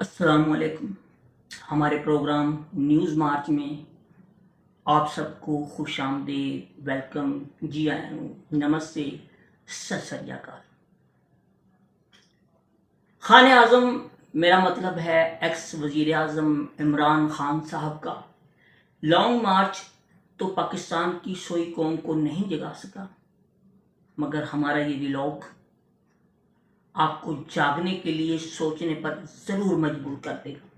अस्सलामुअलैकुम। हमारे programme news मार्च में आप सबको खुशामदीद, वेलकम, जी आया हूँ, नमस्ते, सत श्री अकाल। खाने आज़म मेरा मतलब है एक्स वज़ीर आज़म इमरान खान साहब का लॉन्ग मार्च तो पाकिस्तान की सोई कौम को नहीं जगा सका, मगर हमारा ये व्लॉग आपको जागने के लिए सोचने पर ज़रूर मजबूर कर देगा।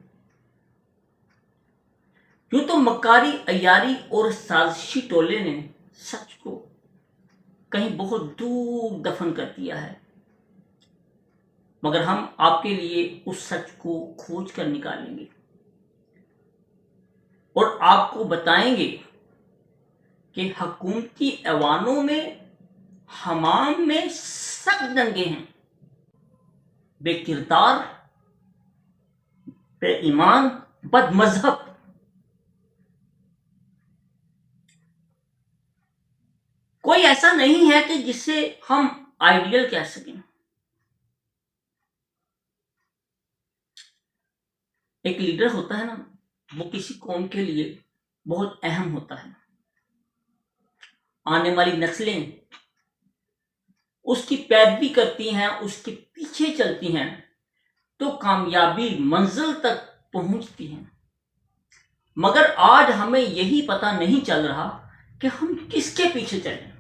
यूं तो मक्कारी, अय्यारी और साजिशी टोले ने सच को कहीं बहुत दूर दफन कर दिया है, मगर हम आपके लिए उस सच को खोज कर निकालेंगे और आपको बताएंगे कि हुकूमती ऐवानों में, हमाम में सख्त दंगे हैं। बेकिरदार, बेईमान, बदमजहब, कोई ऐसा नहीं है कि जिसे हम आइडियल कह सकें। एक लीडर होता है ना, वो किसी कौम के लिए बहुत अहम होता है। आने वाली नस्लें उसकी पैरवी करती हैं, उसके पीछे चलती हैं, तो कामयाबी मंजिल तक पहुंचती हैं। मगर आज हमें यही पता नहीं चल रहा कि हम किसके पीछे चलें,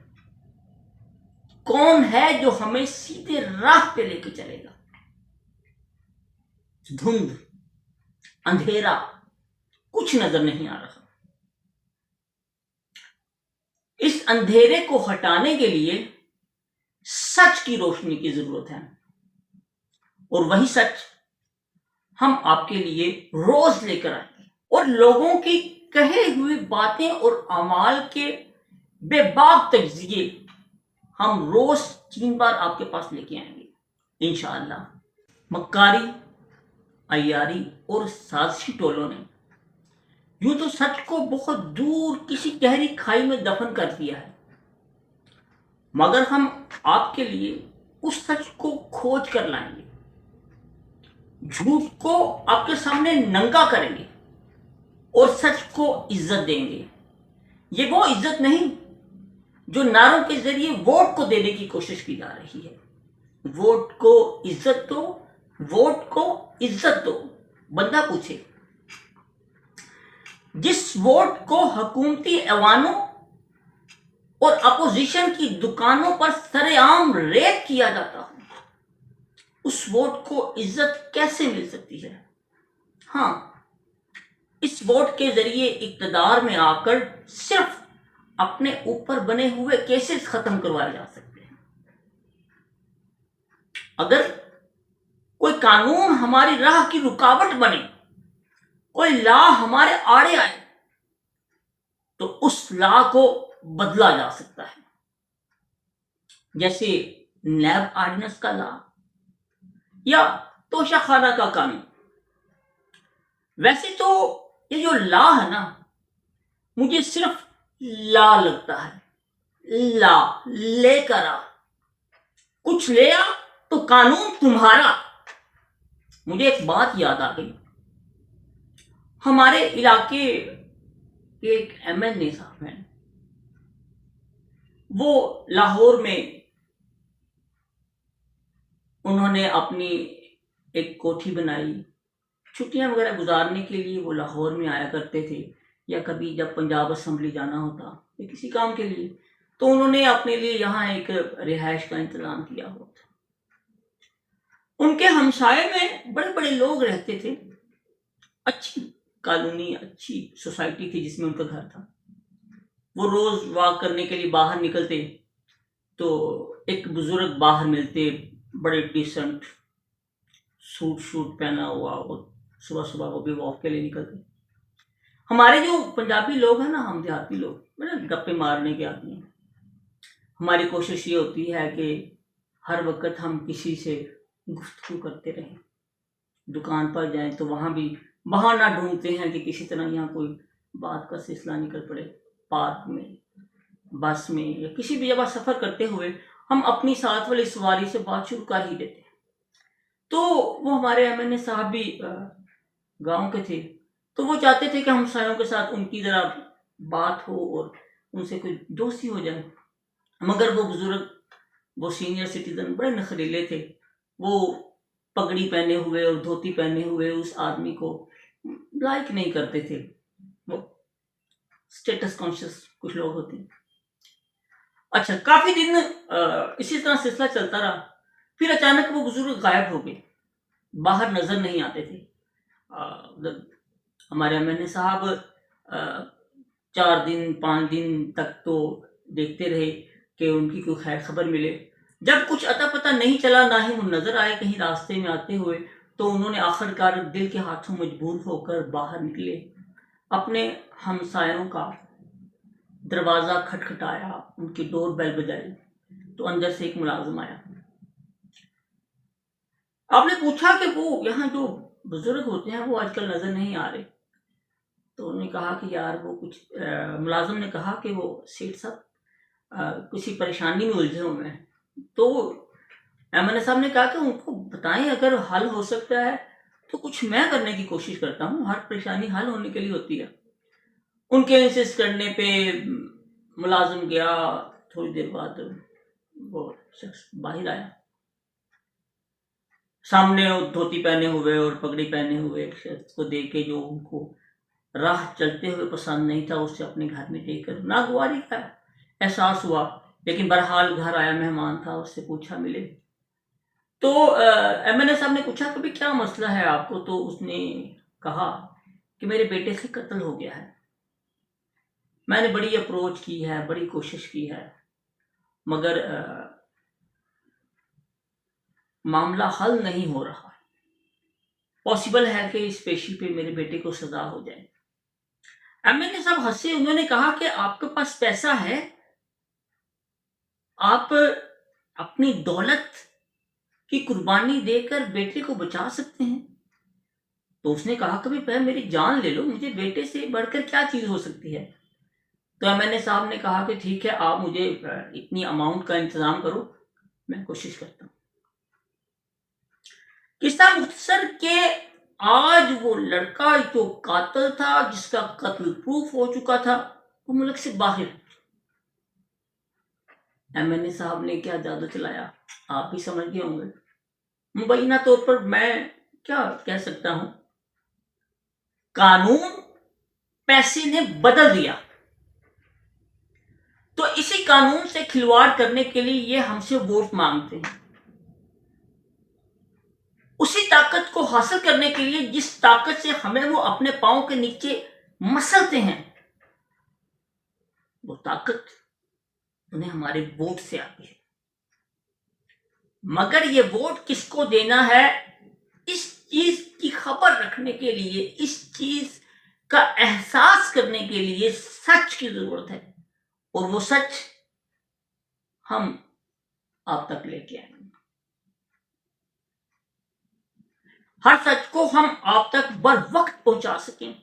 कौन है जो हमें सीधे राह पे लेके चलेगा। धुंध, अंधेरा, कुछ नजर नहीं आ रहा। इस अंधेरे को हटाने के लिए सच की रोशनी की जरूरत है, और वही सच हम आपके लिए रोज लेकर आएंगे। और लोगों की कहे हुई बातें और अमाल के बेबाक तज्जिए हम रोज 3 बार आपके पास लेके आएंगे इंशाअल्लाह। मक्कारी, अय्यारी और साजिशी टोलों ने यूं तो सच को बहुत दूर किसी गहरी खाई में दफन कर दिया है, मगर हम आपके लिए उस सच को खोज कर लाएंगे, झूठ को आपके सामने नंगा करेंगे और सच को इज्जत देंगे। ये वो इज्जत नहीं जो नारों के जरिए वोट को देने की कोशिश की जा रही है। वोट को इज्जत दो, वोट को इज्जत दो। बंदा पूछे, जिस वोट को हुकूमती ऐवानों और अपोजिशन की दुकानों पर सरेआम रेप किया जाता है, उस वोट को इज्जत कैसे मिल सकती है? हाँ, इस वोट के जरिए इक्तदार में आकर सिर्फ अपने ऊपर बने हुए केसेस खत्म करवाए जा सकते हैं। अगर कोई कानून हमारी राह की रुकावट बने, कोई लॉ हमारे आड़े आए, तो उस लॉ को बदला जा सकता है। जैसे नैब ऑर्डिनेंस का लॉ या तोशाखाना का कानून। वैसे तो ये जो लॉ है ना, मुझे सिर्फ लॉ लगता है। लॉ लेकर आ, कुछ ले आ तो कानून तुम्हारा। मुझे एक बात याद आ गई। हमारे इलाके के एक एमएलए साहब हैं, वो लाहौर में उन्होंने अपनी एक कोठी बनाई। छुट्टियां वगैरह गुजारने के लिए वो लाहौर में आया करते थे, या कभी जब पंजाब असेंबली जाना होता या किसी काम के लिए, तो उन्होंने अपने लिए यहाँ एक रिहाइश का इंतजाम किया हुआ था। उनके हमसाये में बड़े बड़े लोग रहते थे। अच्छी कॉलोनी, अच्छी सोसाइटी थी जिसमें उनका घर था। वो रोज वॉक करने के लिए बाहर निकलते तो एक बुजुर्ग बाहर मिलते, बड़े डिसेंट सूट पहना हुआ, और सुबह सुबह वो भी वॉक के लिए निकलते। हमारे जो पंजाबी लोग हैं ना, हम देहाती लोग, बड़े गप्पे मारने के आदमी हैं। हमारी कोशिश ये होती है कि हर वक्त हम किसी से गुफ्तगू करते रहें। दुकान पर जाएं तो वहां भी बहाना ढूंढते हैं कि किसी तरह यहाँ कोई बात का सिलसिला निकल पड़े। पार्क में, बस में, या किसी भी जगह सफर करते हुए हम अपनी साथ वाली सवारी से बात शुरू कर ही देते हैं। तो वो हमारे एमएनए साहब भी गांव के थे, तो वो चाहते थे कि हमसायों के साथ उनकी ज़रा बात हो और उनसे कोई दोस्ती हो जाए। मगर वो बुजुर्ग, वो सीनियर सिटीजन बड़े नखरीले थे। वो पगड़ी पहने हुए और धोती पहने हुए उस आदमी को लाइक नहीं करते थे। वो स्टेटस कॉन्शियस कुछ लोग होते हैं। अच्छा, काफी दिन इसी तरह सिलसिला चलता रहा। फिर अचानक वो बुजुर्ग गायब हो गए, बाहर नजर नहीं आते थे। हमारे एमएनए साहब 4 दिन 5 दिन तक तो देखते रहे कि उनकी कोई खैर खबर मिले। जब कुछ अता पता नहीं चला, ना ही वो नजर आए कहीं रास्ते में आते हुए, तो उन्होंने आखिरकार दिल के हाथों मजबूर होकर बाहर निकले। अपने हमसायों का दरवाजा खटखटाया, उनकी डोर बेल बजाई, तो अंदर से एक मुलाजिम आया। आपने पूछा कि वो यहाँ जो बुजुर्ग होते हैं वो आजकल नजर नहीं आ रहे। तो उन्होंने कहा कि यार वो कुछ मुलाजिम ने कहा कि वो सेठ साहब किसी परेशानी में उलझे हुए हैं। तो एमएनए साहब ने कहा कि उनको बताएं, अगर हल हो सकता है तो कुछ मैं करने की कोशिश करता हूँ, हर परेशानी हल होने के लिए होती है। उनके इंसिस्ट करने पे मुलाजिम गया। थोड़ी देर बाद वो शख्स बाहर आया। सामने वो धोती पहने हुए और पगड़ी पहने हुए एक शख्स को देख के, जो उनको राह चलते हुए पसंद नहीं था, उससे अपने घर में देखकर नागवारी का एहसास हुआ। लेकिन बहरहाल घर आया मेहमान था, उससे पूछा मिले। तो एमएनए साहब ने पूछा कभी क्या मसला है आपको। तो उसने कहा कि मेरे बेटे से कत्ल हो गया है। मैंने बड़ी अप्रोच की है, बड़ी कोशिश की है, मगर मामला हल नहीं हो रहा। पॉसिबल है कि इस पेशी पे मेरे बेटे को सजा हो जाए। एमएनए साहब हंसे। उन्होंने कहा कि आपके पास पैसा है, आप अपनी दौलत की कुर्बानी देकर बेटे को बचा सकते हैं। तो उसने कहा कभी पहले मेरी जान ले लो, मुझे बेटे से बढ़कर क्या चीज हो सकती है। तो एमएनए साहब ने कहा कि ठीक है, आप मुझे इतनी अमाउंट का इंतजाम करो, मैं कोशिश करता हूँ। किस्सा मुख्तसर के आज वो लड़का जो कातिल था, जिसका कत्ल प्रूफ हो चुका था, वो मुल्क से बाहर। एमएनए साहब ने क्या जादू चलाया, आप भी समझ गए होंगे। मुबैना तौर पर मैं क्या कह सकता हूं, कानून पैसे ने बदल दिया। तो इसी कानून से खिलवाड़ करने के लिए ये हमसे वोट मांगते हैं। उसी ताकत को हासिल करने के लिए जिस ताकत से हमें वो अपने पांव के नीचे मसलते हैं, वो ताकत उन्हें हमारे वोट से आती है। मगर ये वोट किसको देना है, इस चीज की खबर रखने के लिए, इस चीज का एहसास करने के लिए सच की जरूरत है। और वो सच हम आप तक लेके आएंगे। हर सच को हम आप तक बर वक्त पहुंचा सकें,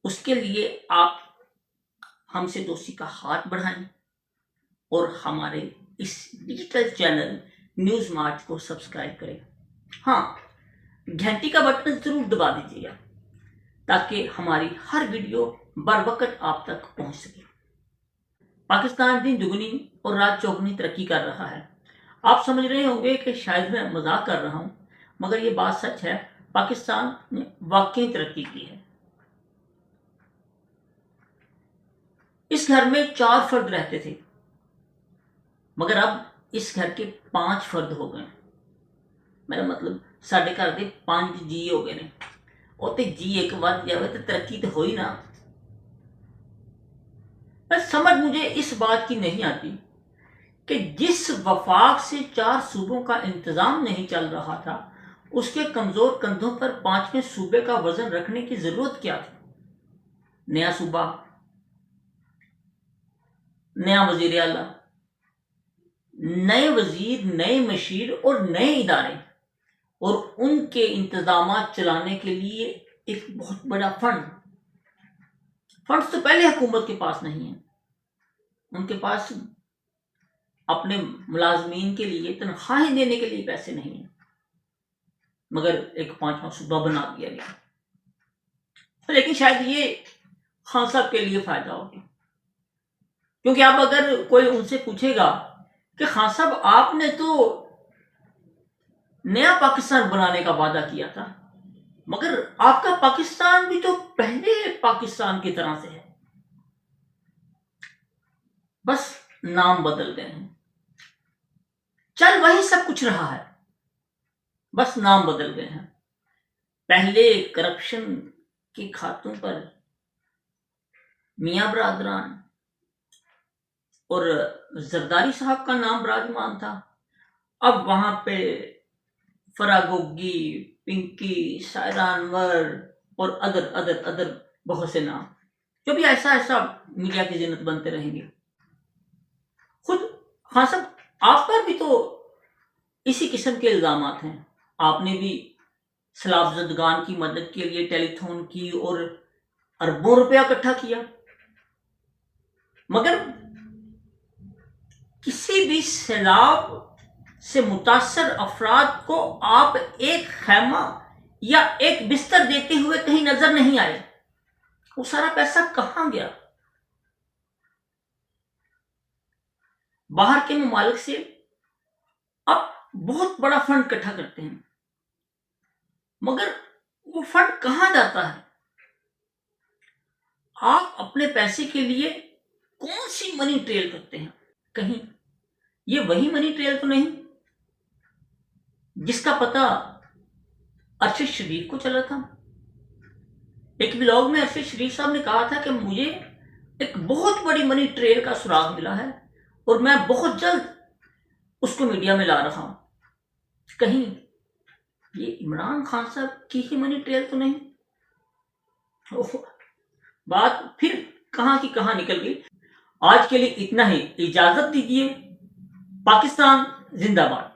उसके लिए आप हमसे दोस्ती का हाथ बढ़ाएं और हमारे इस डिजिटल चैनल न्यूज मार्च को सब्सक्राइब करें। हाँ, घंटी का बटन जरूर दबा दीजिएगा ताकि हमारी हर वीडियो बर वक्त आप तक पहुंच सके। पाकिस्तान दिन दुगनी और रात चौगुनी तरक्की कर रहा है। आप समझ रहे होंगे कि शायद मैं मजाक कर रहा हूं, मगर ये बात सच है। पाकिस्तान ने वाकई तरक्की की है। इस घर में 4 फर्द रहते थे, मगर अब इस घर के 5 फर्द हो गए। मेरा मतलब साढ़े घर के 5 जी हो गए ने। और ते जी एक बढ़ जाए तो तरक्की तो हो ही ना। बस समझ मुझे इस बात की नहीं आती कि जिस वफाक से 4 सूबों का इंतजाम नहीं चल रहा था, उसके कमजोर कंधों पर 5वें सूबे का वजन रखने की जरूरत क्या थी। नया सूबा, नया वजीर आला, नए वजीर, नए मशीर और नए इदारे, और उनके इंतजाम चलाने के लिए एक बहुत बड़ा फंड तो पहले हुकूमत के पास नहीं है। उनके पास अपने मुलाजमीन के लिए तनख्वाहें देने के लिए पैसे नहीं है, मगर एक 5वां सूबा बना दिया गया। लेकिन शायद ये खान साहब के लिए फायदा होगा, क्योंकि अब अगर कोई उनसे पूछेगा कि खान साहब आपने तो नया पाकिस्तान बनाने का वादा किया था, मगर आपका पाकिस्तान भी तो पहले पाकिस्तान की तरह से है, बस नाम बदल गए हैं, चल वही सब कुछ रहा है, बस नाम बदल गए हैं। पहले करप्शन के खातों पर मियां बरादरान और जरदारी साहब का नाम विराजमान था, अब वहां पे फरागोगी, पिंकी, सायरा अनवर और अदर अदर अदर बहुत से नाम, जो भी ऐसा ऐसा मीडिया की जिन्नत बनते रहेंगे। खुद खान साहब आप पर भी तो इसी किस्म के इल्जाम हैं, आपने भी सैलाब की मदद के लिए टेलीथॉन की और अरबों रुपया इकट्ठा किया, मगर किसी भी सैलाब से मुतासर अफराद को आप एक खैमा या एक बिस्तर देते हुए कहीं नजर नहीं आए। वो सारा पैसा कहां गया? बाहर के ममालिक से आप बहुत बड़ा फंड इकट्ठा करते हैं, मगर वो फंड कहां जाता है? आप अपने पैसे के लिए कौन सी मनी ट्रेल करते हैं? कहीं ये वही मनी ट्रेल तो नहीं जिसका पता अरशद शरीफ को चला था? एक व्लॉग में अरशद शरीफ साहब ने कहा था कि मुझे एक बहुत बड़ी मनी ट्रेल का सुराग मिला है और मैं बहुत जल्द उसको मीडिया में ला रहा हूं। कहीं ये इमरान खान साहब की ही मनी ट्रेल तो नहीं? बात फिर कहां की कहां निकल गई। आज के लिए इतना ही, इजाजत दीजिए। पाकिस्तान जिंदाबाद।